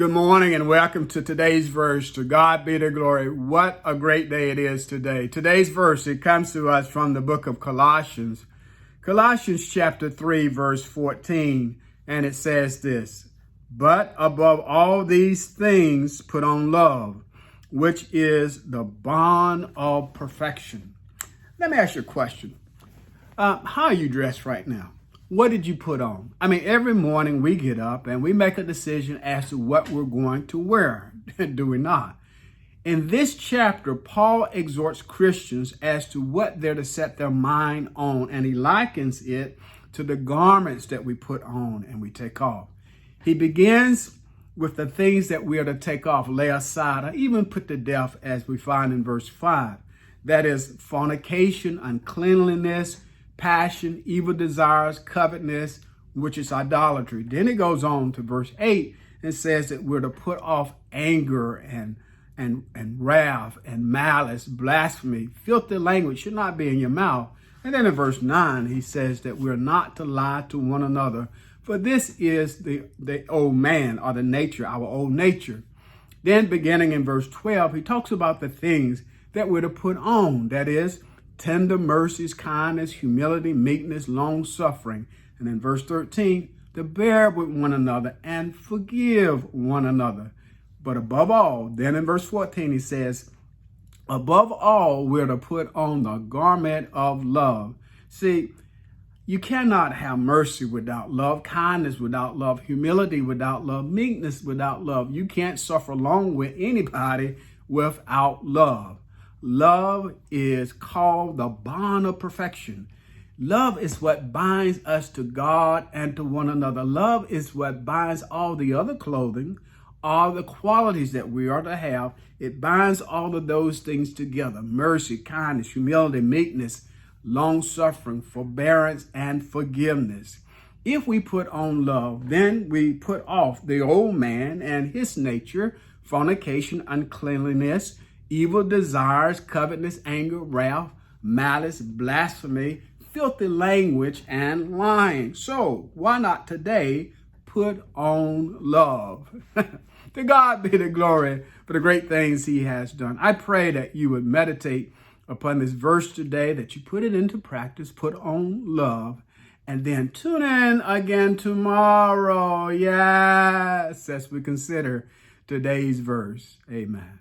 Good morning and welcome to today's verse. To God be the glory. What a great day it is today. Today's verse, it comes to us from the book of Colossians. Colossians chapter 3, verse 14. And it says this: "But above all these things, put on love, which is the bond of perfection." Let me ask you a question. How are you dressed right now? What did you put on? I mean, every morning we get up and we make a decision as to what we're going to wear, do we not? In this chapter, Paul exhorts Christians as to what they're to set their mind on, and he likens it to the garments that we put on and we take off. He begins with the things that we are to take off, lay aside, or even put to death, as we find in verse 5. That is fornication, uncleanliness, passion, evil desires, covetousness, which is idolatry. Then it goes on to verse 8 and says that we're to put off anger and wrath and malice, blasphemy, filthy language should not be in your mouth. And then in verse 9, he says that we're not to lie to one another, for this is the old man, or the nature, our old nature. Then beginning in verse 12, he talks about the things that we're to put on, that is, tender mercies, kindness, humility, meekness, long-suffering. And in verse 13, to bear with one another and forgive one another. But above all, then in verse 14, he says, above all, we're to put on the garment of love. See, you cannot have mercy without love, kindness without love, humility without love, meekness without love. You can't suffer long with anybody without love. Love is called the bond of perfection. Love is what binds us to God and to one another. Love is what binds all the other clothing, all the qualities that we are to have. It binds all of those things together: mercy, kindness, humility, meekness, long-suffering, forbearance, and forgiveness. If we put on love, then we put off the old man and his nature, fornication, uncleanliness, evil desires, covetousness, anger, wrath, malice, blasphemy, filthy language, and lying. So why not today put on love? To God be the glory for the great things he has done. I pray that you would meditate upon this verse today, that you put it into practice, put on love, and then tune in again tomorrow. Yes, as we consider today's verse. Amen.